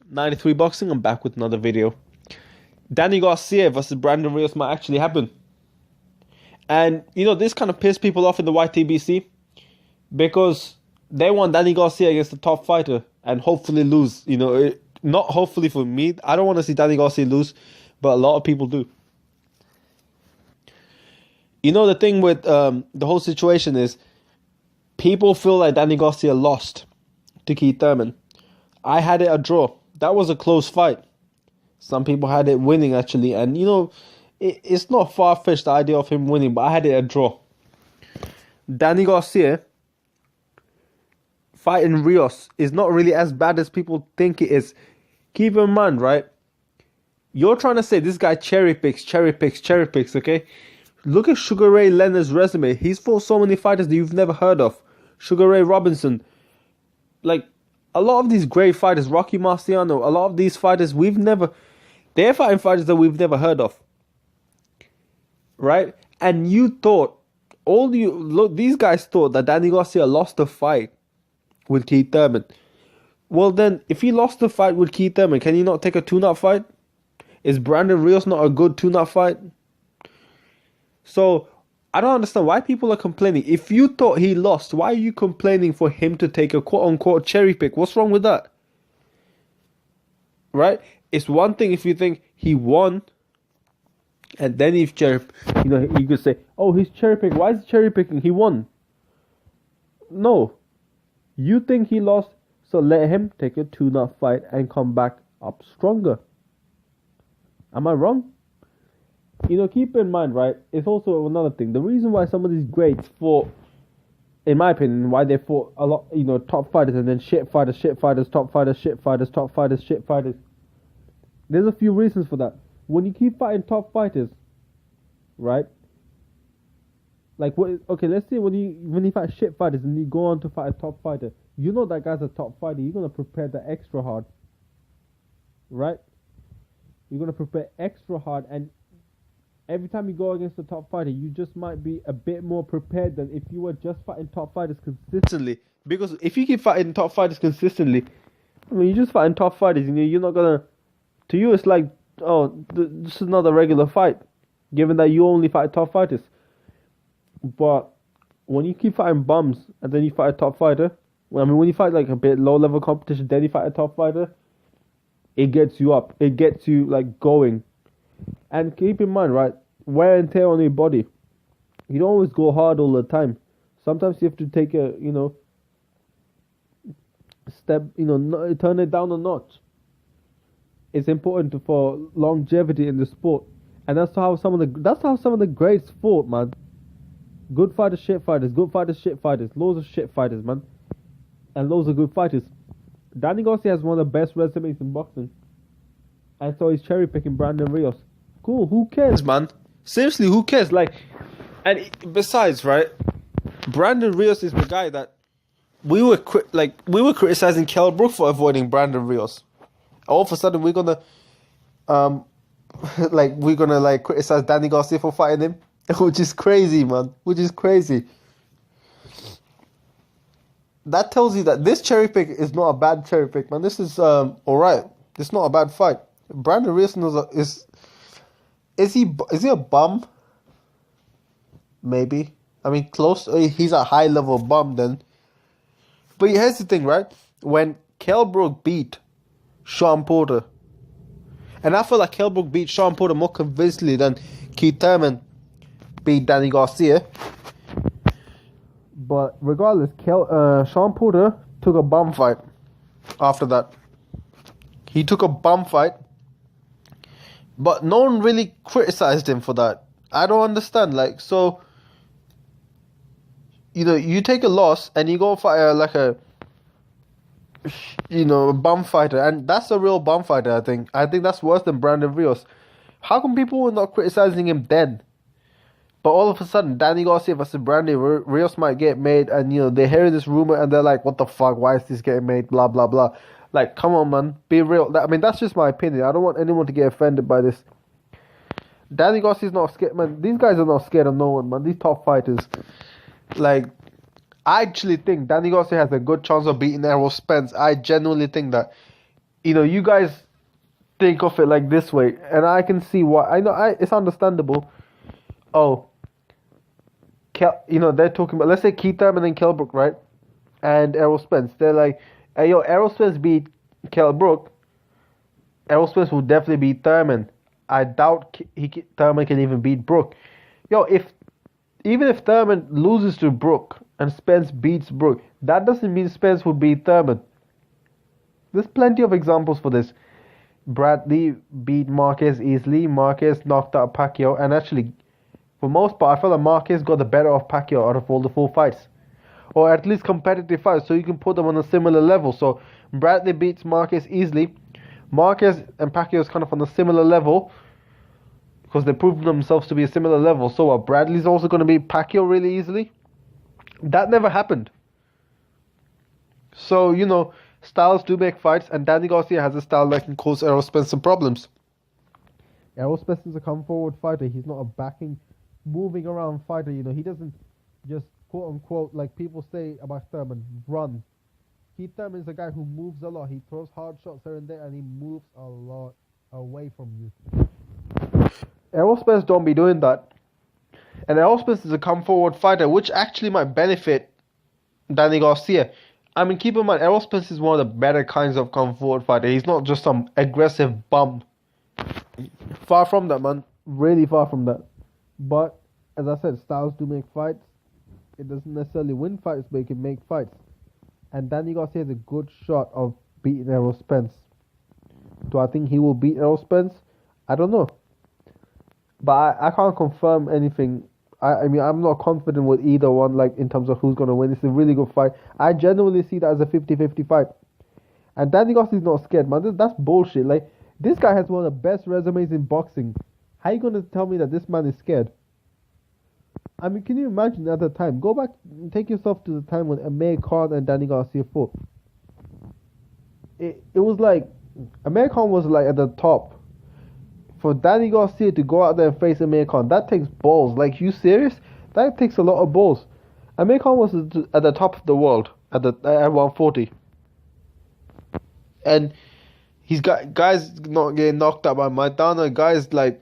93 Boxing. I'm back with another video. Danny Garcia versus Brandon Rios might actually happen. And, this kind of pissed people off in the YTBC because they want Danny Garcia against the top fighter and hopefully lose. Not hopefully for me. I don't want to see Danny Garcia lose, but a lot of people do. The thing with the whole situation is people feel like Danny Garcia lost to Keith Thurman. I had it a draw. That was a close fight. Some people had it winning, actually. And, it's not far-fetched, the idea of him winning, but I had it a draw. Danny Garcia fighting Rios is not really as bad as people think it is. Keep in mind, right? You're trying to say this guy cherry picks, okay? Look at Sugar Ray Leonard's resume. He's fought so many fighters that you've never heard of. Sugar Ray Robinson. Like, a lot of these great fighters, Rocky Marciano, a lot of these fighters they're fighting fighters that we've never heard of. Right? And you thought, these guys thought that Danny Garcia lost the fight with Keith Thurman. Well then, if he lost the fight with Keith Thurman, can he not take a tune-up fight? Is Brandon Rios not a good tune-up fight? So, I don't understand why people are complaining. If you thought he lost, why are you complaining for him to take a quote-unquote cherry pick? What's wrong with that? Right? It's one thing if you think he won, and then he's you could say, oh, he's cherry picking. Why is he cherry picking? He won. No. You think he lost, so let him take a tune-up fight and come back up stronger. Am I wrong? Keep in mind, right, it's also another thing. The reason why some of these greats fought, in my opinion, why they fought a lot, top fighters and then shit fighters, top fighters, shit fighters, top fighters, shit fighters. There's a few reasons for that. When you keep fighting top fighters, right? Like, let's say when you fight shit fighters and you go on to fight a top fighter, that guy's a top fighter, you're going to prepare that extra hard. Right? You're going to prepare extra hard, and every time you go against a top fighter, you just might be a bit more prepared than if you were just fighting top fighters consistently. Because if you keep fighting top fighters consistently, you're just fighting top fighters, you're not going to... To you, it's like, oh, this is not a regular fight, given that you only fight top fighters. But when you keep fighting bums, and then you fight a top fighter, when you fight like a bit low-level competition, then you fight a top fighter, it gets you up. It gets you, like, going. And keep in mind, right, wear and tear on your body. You don't always go hard all the time. Sometimes you have to take a, step, turn it down a notch. It's important for longevity in the sport. And that's how some of the greats fought, man. Good fighters, shit fighters. Good fighters, shit fighters. Loads of shit fighters, man. And loads of good fighters. Danny Garcia has one of the best resumes in boxing. And so he's cherry picking Brandon Rios. Cool, who cares, man? Seriously, who cares? Besides, right? Brandon Rios is the guy that we were criticizing Kell Brook for avoiding Brandon Rios. All of a sudden, we're gonna criticize Danny Garcia for fighting him, which is crazy, man. Which is crazy. That tells you that this cherry pick is not a bad cherry pick, man. This is alright. This is not a bad fight. Brandon Rios is he a bum? Maybe. I mean, close. He's a high level bum then. But here's the thing, right? When Kell Brook beat Sean Porter, and I feel like Kell Brook beat Sean Porter more convincingly than Keith Thurman beat Danny Garcia. But regardless, Sean Porter took a bum fight after that. He took a bum fight, but no one really criticized him for that. I don't understand. You take a loss and you go fight a bum fighter, and that's a real bum fighter. I think that's worse than Brandon Rios. How come people were not criticizing him then? But all of a sudden, Danny Garcia versus Brandon Rios might get made, and they hear this rumor and they're like, "What the fuck? Why is this getting made?" Blah blah blah. Like, come on, man, be real. That's just my opinion. I don't want anyone to get offended by this. Danny Garcia's not scared, man. These guys are not scared of no one, man. These top fighters, I actually think Danny Garcia has a good chance of beating Errol Spence. I genuinely think that. you guys think of it like this way, and I can see why. I know it's understandable. Oh, they're talking about, let's say, Keith Thurman and Kell Brook, right? And Errol Spence. They're like, hey, yo, Errol Spence beat Kell Brook. Errol Spence will definitely beat Thurman. I doubt Thurman can even beat Brook. Yo, even if Thurman loses to Brook and Spence beats Brook, that doesn't mean Spence will beat Thurman. There's plenty of examples for this. Bradley beat Marquez easily. Marquez knocked out Pacquiao, and actually, for most part, I feel like Marquez got the better of Pacquiao out of all the 4 fights, or at least competitive fights, so you can put them on a similar level. So Bradley beats Marquez easily. Marquez and Pacquiao is kind of on a similar level because they've proven themselves to be a similar level. So Bradley's also going to beat Pacquiao really easily. That never happened. So, styles do make fights, and Danny Garcia has a style that can cause Errol Spence some problems. Errol Spence is a come-forward fighter. He's not a backing, moving around fighter. He doesn't just, quote-unquote, like people say about Thurman, run. Keith Thurman is a guy who moves a lot. He throws hard shots here and there, and he moves a lot away from you. Errol Spence don't be doing that. And Errol Spence is a come-forward fighter, which actually might benefit Danny Garcia. I mean, keep in mind, Errol Spence is one of the better kinds of come-forward fighter. He's not just some aggressive bum. Far from that, man. Really far from that. But, as I said, styles do make fights. It doesn't necessarily win fights, but it can make fights. And Danny Garcia has a good shot of beating Errol Spence. Do I think he will beat Errol Spence? I don't know. But I can't confirm anything. I mean, I'm not confident with either one, like, in terms of who's going to win. It's a really good fight. I genuinely see that as a 50-50 fight. And Danny Garcia's not scared, man. That's bullshit. Like, this guy has one of the best resumes in boxing. How are you going to tell me that this man is scared? I mean, can you imagine at the time? Go back, take yourself to the time when Amir Khan and Danny Garcia fought. It was like, Amir Khan was like at the top. For Danny Garcia to go out there and face Amir Khan, that takes balls. Like, you serious? That takes a lot of balls. Amir Khan was at the top of the world at 140. And he's got guys not getting knocked out by Maidana, guys like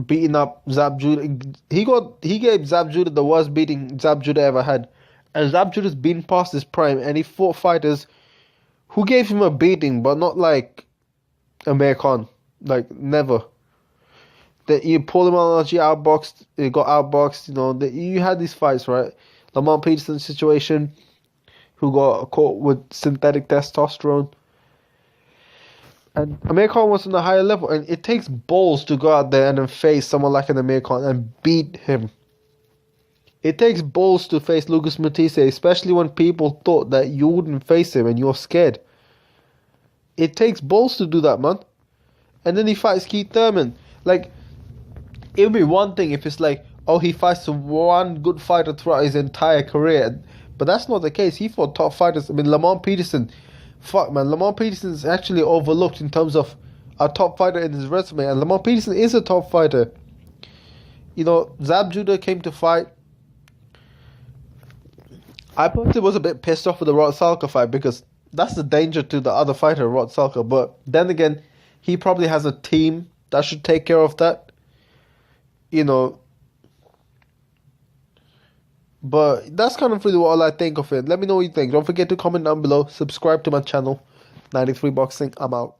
beating up Zab Judah. He gave Zab Judah the worst beating Zab Judah ever had. And Zab Judah's been past his prime, and he fought fighters who gave him a beating, but not like Amir Khan. Like, never. That you pull him on, you outboxed, you got outboxed, you had these fights, right? Lamont Peterson's situation, who got caught with synthetic testosterone. And Amir Khan was on a higher level, and it takes balls to go out there and then face someone like an Amir Khan and beat him. It takes balls to face Lucas Matisse, especially when people thought that you wouldn't face him and you're scared. It takes balls to do that, man. And then he fights Keith Thurman. Like, it would be one thing if it's like, oh, he fights one good fighter throughout his entire career. But that's not the case. He fought top fighters. I mean, Lamont Peterson. Fuck, man. Lamont Peterson is actually overlooked in terms of a top fighter in his resume. And Lamont Peterson is a top fighter. Zab Judah came to fight. I personally was a bit pissed off with the Rod Salka fight because that's the danger to the other fighter, Rod Salka. But then again, he probably has a team that should take care of that. But that's kind of really all I think of it. Let me know what you think. Don't forget to comment down below. Subscribe to my channel. 93 Boxing. I'm out.